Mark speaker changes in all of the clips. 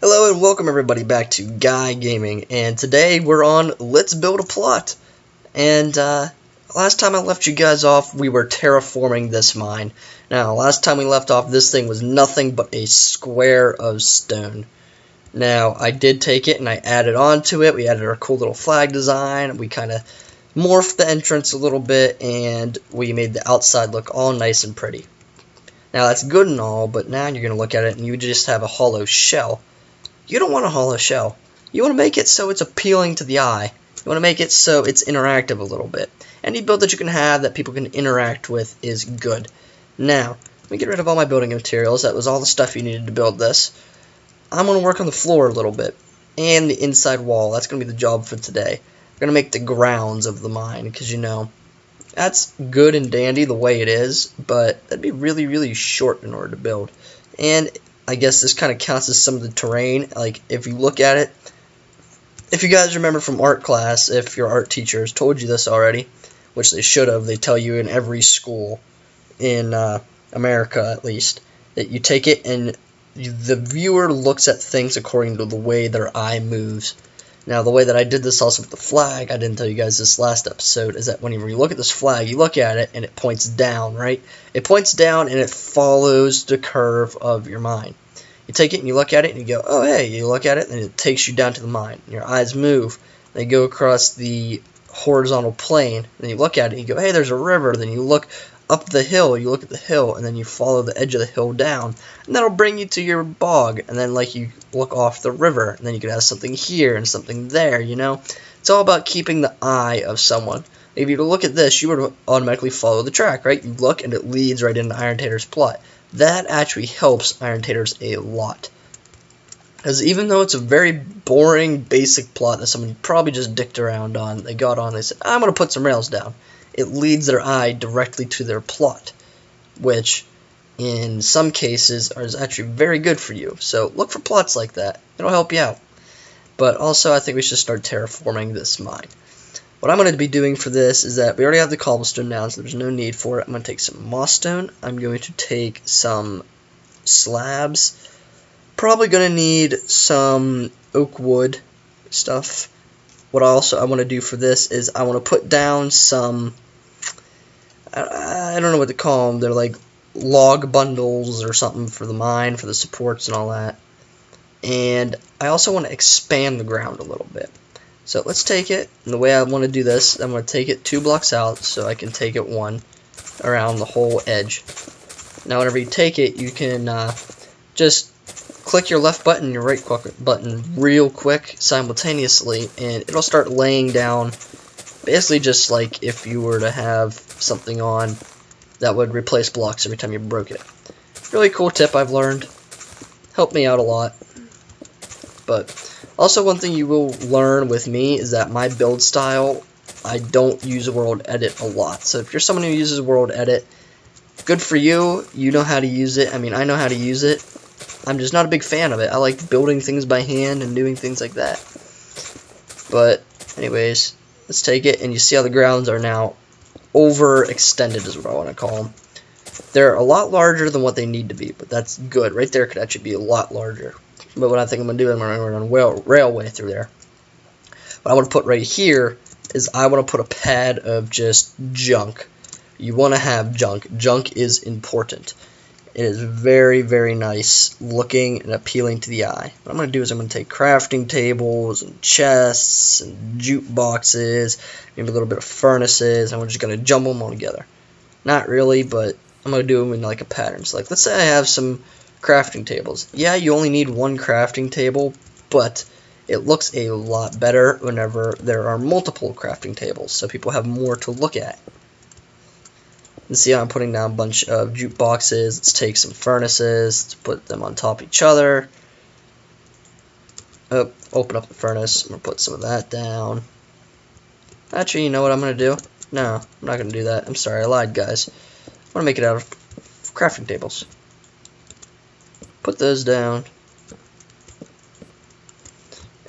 Speaker 1: Hello and welcome everybody back to GuyGaming, and today we're on Let's Build a Plot. And last time I left you guys off, we were terraforming this mine. Now, last time we left off, this thing was nothing but a square of stone. Now, I did take it and I added on to it. We added our cool little flag design. We kind of morphed the entrance a little bit, and we made the outside look all nice and pretty. Now, that's good and all, but now you're going to look at it and you just have a hollow shell. You don't want a hollow shell. You want to make it so it's appealing to the eye. You want to make it so it's interactive a little bit. Any build that you can have that people can interact with is good. Now, let me get rid of all my building materials. That was all the stuff you needed to build this. I'm going to work on the floor a little bit. And the inside wall. That's going to be the job for today. We're going to make the grounds of the mine. Because, you know, that's good and dandy the way it is. But that'd be really, really short in order to build. And I guess this kind of counts as some of the terrain. Like, if you look at it, if you guys remember from art class, if your art teachers told you this already, which they should have, they tell you in every school, in America at least, that you take it and the viewer looks at things according to the way their eye moves. Now, the way that I did this also with the flag, I didn't tell you guys this last episode, is that whenever you look at this flag, you look at it and it points down, right? It points down and it follows the curve of your mine. You take it and you look at it and you go, oh, hey, you look at it and it takes you down to the mine. Your eyes move. They go across the horizontal plane. And you look at it and you go, hey, there's a river. Then you look up the hill, you look at the hill, and then you follow the edge of the hill down, and that'll bring you to your bog, and then like you look off the river, and then you could have something here and something there, you know? It's all about keeping the eye of someone. If you look at this, you would automatically follow the track, right? You look, and it leads right into Iron Tater's plot. That actually helps Iron Taters a lot. Because even though it's a very boring, basic plot that someone probably just dicked around on, they got on, they said, I'm going to put some rails down. It leads their eye directly to their plot, which in some cases is actually very good for you. So look for plots like that. It'll help you out. But also, I think we should start terraforming this mine. What I'm going to be doing for this is that we already have the cobblestone down, so there's no need for it. I'm going to take some moss stone. I'm going to take some slabs. Probably going to need some oak wood stuff. What I want to do for this is I want to put down some, I don't know what to call them, they're like log bundles or something for the mine, for the supports and all that. And I also want to expand the ground a little bit. So let's take it, and the way I want to do this, I'm going to take it 2 blocks out so I can take it 1 around the whole edge. Now whenever you take it, you can just click your left button and your right button real quick simultaneously, and it'll start laying down basically just like if you were to have something on that would replace blocks every time you broke it. Really cool tip I've learned. Helped me out a lot. But also one thing you will learn with me is that my build style, I don't use World Edit a lot. So if you're someone who uses World Edit, good for you. You know how to use it. I mean, I know how to use it. I'm just not a big fan of it. I like building things by hand and doing things like that. But anyways, let's take it, and you see how the grounds are now overextended is what I want to call them. They're a lot larger than what they need to be, but that's good. Right there could actually be a lot larger. But what I think I'm going to do is I'm going to run a railway through there. What I want to put right here is I want to put a pad of just junk. You want to have junk. Junk is important. It is very, very nice looking and appealing to the eye. What I'm going to do is I'm going to take crafting tables and chests and jute boxes, maybe a little bit of furnaces, and we're just going to jumble them all together. Not really, but I'm going to do them in like a pattern. So like, let's say I have some crafting tables. Yeah, you only need 1 crafting table, but it looks a lot better whenever there are multiple crafting tables, so people have more to look at. And see how I'm putting down a bunch of jute boxes. Let's take some furnaces. Let's put them on top of each other. Oh, open up the furnace. I'm going to put some of that down. Actually, you know what I'm going to do? No, I'm not going to do that. I'm sorry, I lied, guys. I want to make it out of crafting tables. Put those down.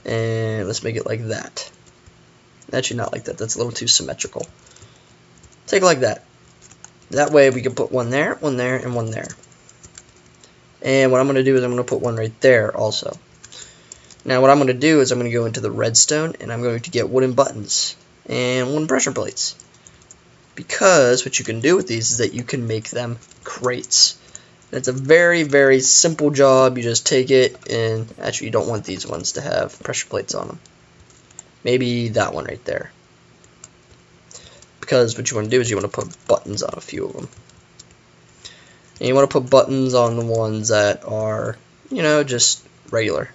Speaker 1: And let's make it like that. Actually, not like that. That's a little too symmetrical. Take it like that. That way we can put 1 there, 1 there, and 1 there. And what I'm going to do is I'm going to put 1 right there also. Now what I'm going to do is I'm going to go into the redstone and I'm going to get wooden buttons and wooden pressure plates. Because what you can do with these is that you can make them crates. And it's a very, very simple job. You just take it and actually you don't want these ones to have pressure plates on them. Maybe that one right there. Because what you want to do is you want to put buttons on a few of them. And you want to put buttons on the ones that are, you know, just regular.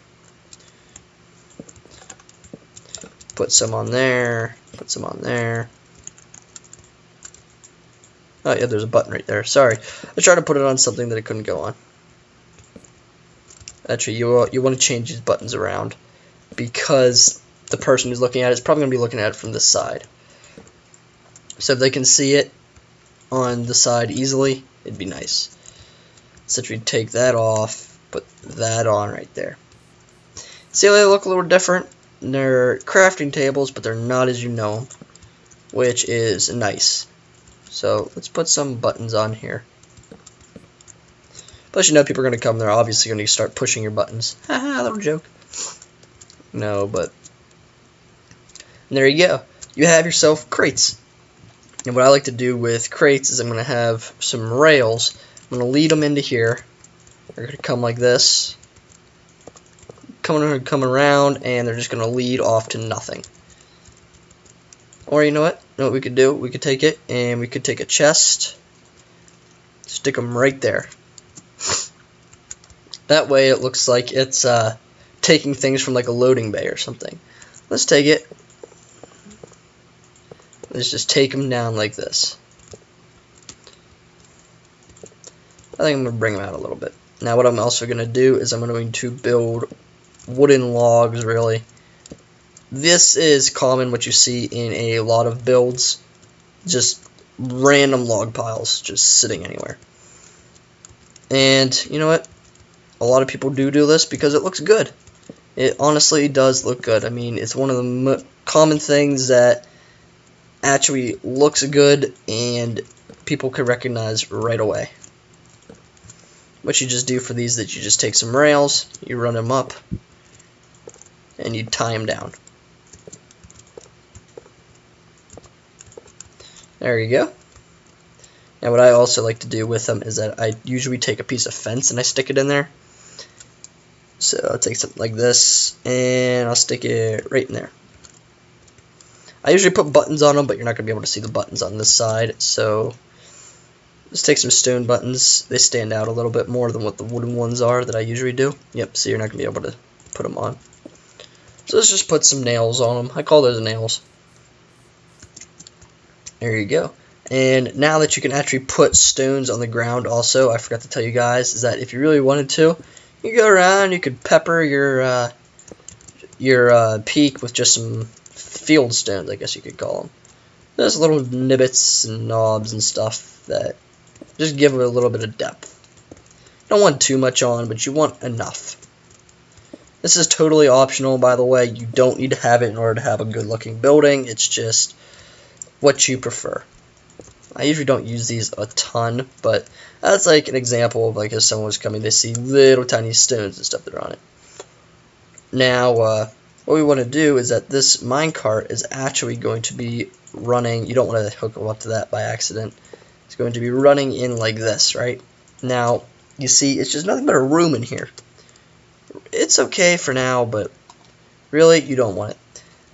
Speaker 1: Put some on there, put some on there. Oh yeah, there's a button right there. Sorry, I tried to put it on something that it couldn't go on. Actually, you want to change these buttons around because the person who's looking at it is probably going to be looking at it from this side. So if they can see it on the side easily, it'd be nice. So we take that off, put that on right there. See how they look a little different? They're crafting tables, but they're not as you know them, which is nice. So let's put some buttons on here. Plus, you know, people are going to come. They're obviously going to start pushing your buttons. Haha, little joke. No, but and there you go. You have yourself crates. And what I like to do with crates is I'm going to have some rails. I'm going to lead them into here. They're going to come like this. Come around, and they're just going to lead off to nothing. Or you know what? You know what we could do? We could take it, and we could take a chest, stick them right there. That way it looks like it's taking things from like a loading bay or something. Let's take it. Let's just take them down like this. I think I'm going to bring them out a little bit. Now what I'm also going to do is I'm going to build wooden logs, really. This is common, what you see in a lot of builds. Just random log piles just sitting anywhere. And you know what? A lot of people do this because it looks good. It honestly does look good. I mean, it's one of the common things that actually looks good and people can recognize right away. What you just do for these is that you just take some rails, you run them up, and you tie them down. There you go. Now what I also like to do with them is that I usually take a piece of fence and I stick it in there. So I'll take something like this and I'll stick it right in there. I usually put buttons on them, but you're not going to be able to see the buttons on this side. So let's take some stone buttons. They stand out a little bit more than what the wooden ones are that I usually do. Yep, so you're not going to be able to put them on. So let's just put some nails on them. I call those nails. There you go. And now that you can actually put stones on the ground also, I forgot to tell you guys, is that if you really wanted to, you go around, you could pepper your peak with just some field stones, I guess you could call them. There's little nibbits and knobs and stuff that just give it a little bit of depth. You don't want too much on, but you want enough. This is totally optional, by the way. You don't need to have it in order to have a good looking building. It's just what you prefer. I usually don't use these a ton, but that's like an example of like if someone was coming, they see little tiny stones and stuff that are on it. Now, what we want to do is that this minecart is actually going to be running. You don't want to hook them up to that by accident. It's going to be running in like this, right? Now, you see, it's just nothing but a room in here. It's okay for now, but really, you don't want it.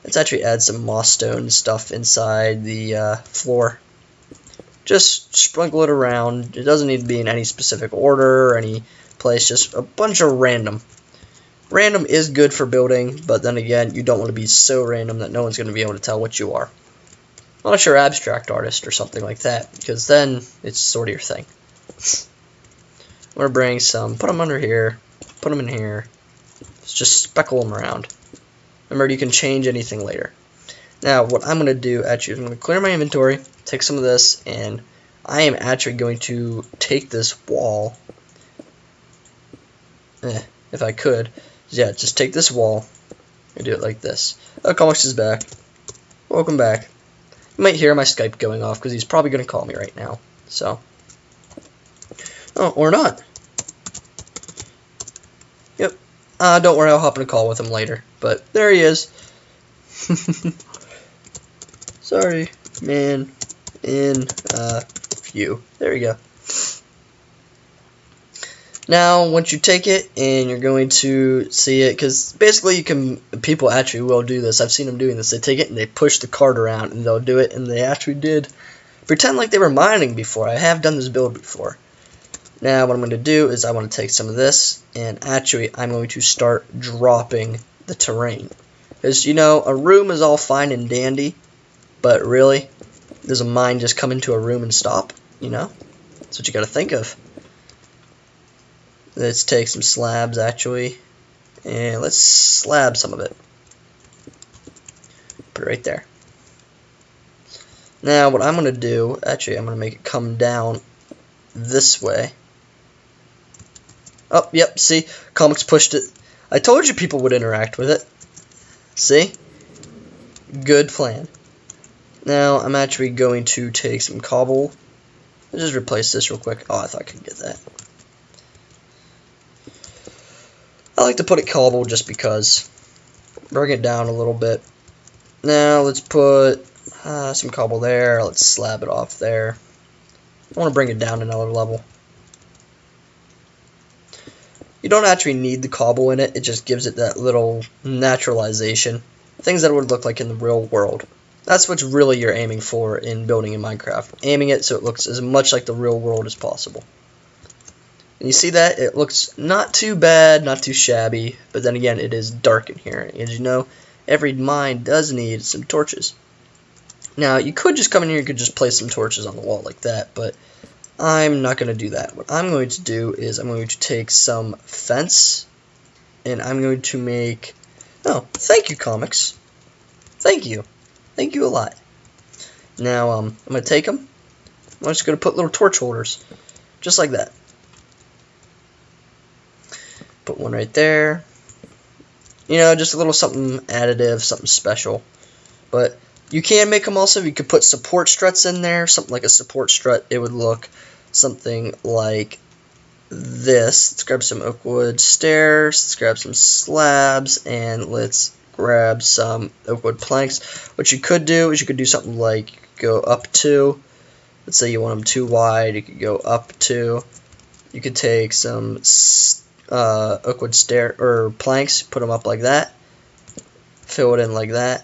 Speaker 1: Let's actually add some moss stone stuff inside the floor. Just sprinkle it around. It doesn't need to be in any specific order or any place, just a bunch of random. Random is good for building, but then again, you don't want to be so random that no one's going to be able to tell what you are. Unless you're an abstract artist or something like that, because then it's sort of your thing. I'm going to bring some, put them under here, put them in here. Let's just speckle them around. Remember, you can change anything later. Now, what I'm going to do, actually, is I'm going to clear my inventory, take some of this, and I am actually going to take this wall, if I could, yeah, just take this wall and do it like this. Oh, Comics is back. Welcome back. You might hear my Skype going off because he's probably going to call me right now. So, oh, or not. Yep. Don't worry, I'll hop in a call with him later. But there he is. Sorry, man. In view. There you go. Now, once you take it, and you're going to see it, because basically people actually will do this. I've seen them doing this. They take it and they push the card around, and they'll do it, and they actually did pretend like they were mining before. I have done this build before. Now, what I'm going to do is I want to take some of this, and actually, I'm going to start dropping the terrain. Because, you know, a room is all fine and dandy, but really, does a mine just come into a room and stop? You know? That's what you got to think of. Let's take some slabs, actually, and let's slab some of it. Put it right there. Now, what I'm going to do, actually, I'm going to make it come down this way. Oh, yep, see? Comics pushed it. I told you people would interact with it. See? Good plan. Now, I'm actually going to take some cobble. Let's just replace this real quick. Oh, I thought I could get that. I like to put it cobble just because. Bring it down a little bit. Now let's put some cobble there. Let's slab it off there. I want to bring it down another level. You don't actually need the cobble in it. It just gives it that little naturalization. Things that it would look like in the real world. That's what's really you're aiming for in building in Minecraft. Aiming it so it looks as much like the real world as possible. And you see that? It looks not too bad, not too shabby, but then again, it is dark in here. As you know, every mine does need some torches. Now, you could just come in here and you could just place some torches on the wall like that, but I'm not going to do that. What I'm going to do is I'm going to take some fence, and I'm going to make... Oh, thank you, comics. Thank you. Thank you a lot. Now, I'm going to take them. I'm just going to put little torch holders, just like that. Put one right there. You know, just a little something additive, something special. But you can make them also. You could put support struts in there, something like a support strut. It would look something like this. Let's grab some oak wood stairs. Let's grab some slabs, and let's grab some oak wood planks. What you could do is you could do something like go up to. Let's say you want them too wide. You could go up to. You could take some oak wood stair or planks, put them up like that, fill it in like that,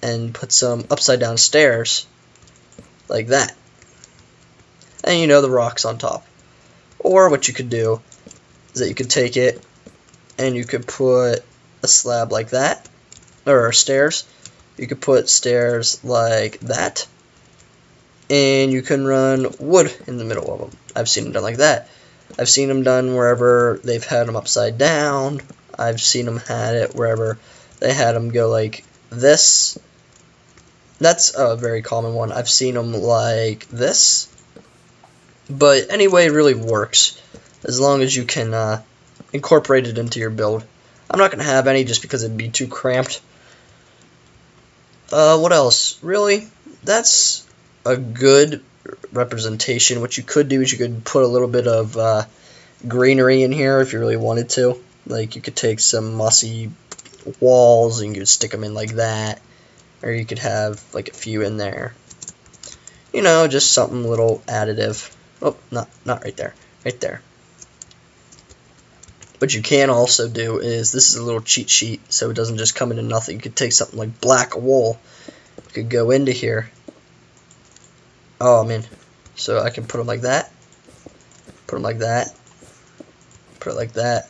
Speaker 1: and put some upside down stairs like that, and you know, the rocks on top. Or what you could do is that you could take it and you could put a slab like that, or stairs. You could put stairs like that, and you can run wood in the middle of them. I've seen them done like that. I've seen them done wherever they've had them upside down. I've seen them had it wherever they had them go like this. That's a very common one. I've seen them like this. But anyway, it really works as long as you can incorporate it into your build. I'm not going to have any just because it'd be too cramped. What else? Really, that's a good representation. What you could do is you could put a little bit of greenery in here if you really wanted to. Like you could take some mossy walls and you could stick them in like that, or you could have like a few in there. You know, just something little additive. Oh, not right there. Right there. What you can also do is, this is a little cheat sheet, so it doesn't just come into nothing. You could take something like black wool. You could go into here. Oh, man. So I can put them like that. Put them like that. Put it like that.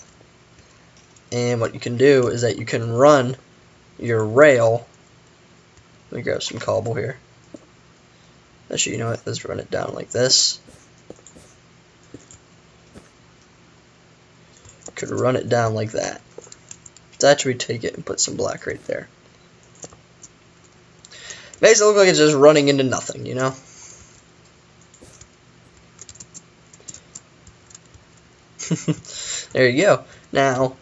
Speaker 1: And what you can do is that you can run your rail. Let me grab some cobble here. Actually, you know what? Let's run it down like this. Could run it down like that. Let's actually take it and put some black right there. Makes it look like it's just running into nothing, you know? There you go. Now,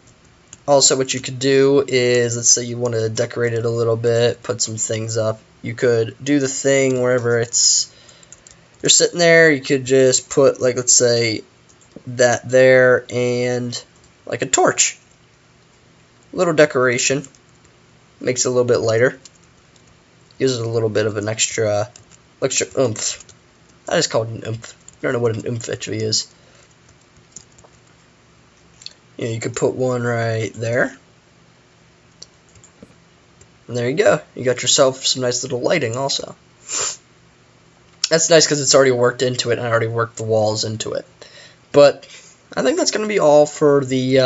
Speaker 1: also what you could do is, let's say you want to decorate it a little bit, put some things up. You could do the thing wherever you're sitting there, you could just put, like, let's say, that there and like a torch. little decoration. Makes it a little bit lighter. Gives it a little bit of an extra oomph. I just call it an oomph. I don't know what an oomph actually is. Yeah, you could put one right there. And there you go. You got yourself some nice little lighting also. That's nice because it's already worked into it, and I already worked the walls into it. But I think that's going to be all for the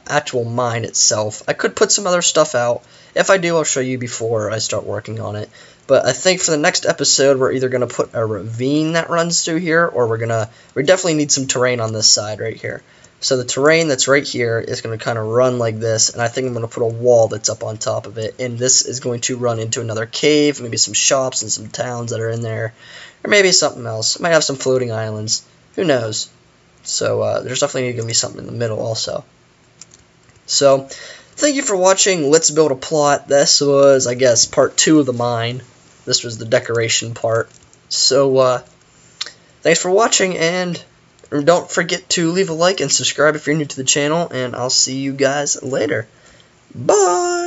Speaker 1: actual mine itself. I could put some other stuff out. If I do, I'll show you before I start working on it. But I think for the next episode, we're either going to put a ravine that runs through here, or we definitely need some terrain on this side right here. So the terrain that's right here is going to kind of run like this, and I think I'm going to put a wall that's up on top of it, and this is going to run into another cave, maybe some shops and some towns that are in there, or maybe something else. It might have some floating islands. Who knows? So there's definitely going to be something in the middle also. So thank you for watching Let's Build a Plot. This was, I guess, part 2 of the mine. This was the decoration part. So thanks for watching, and don't forget to leave a like and subscribe if you're new to the channel, and I'll see you guys later. Bye!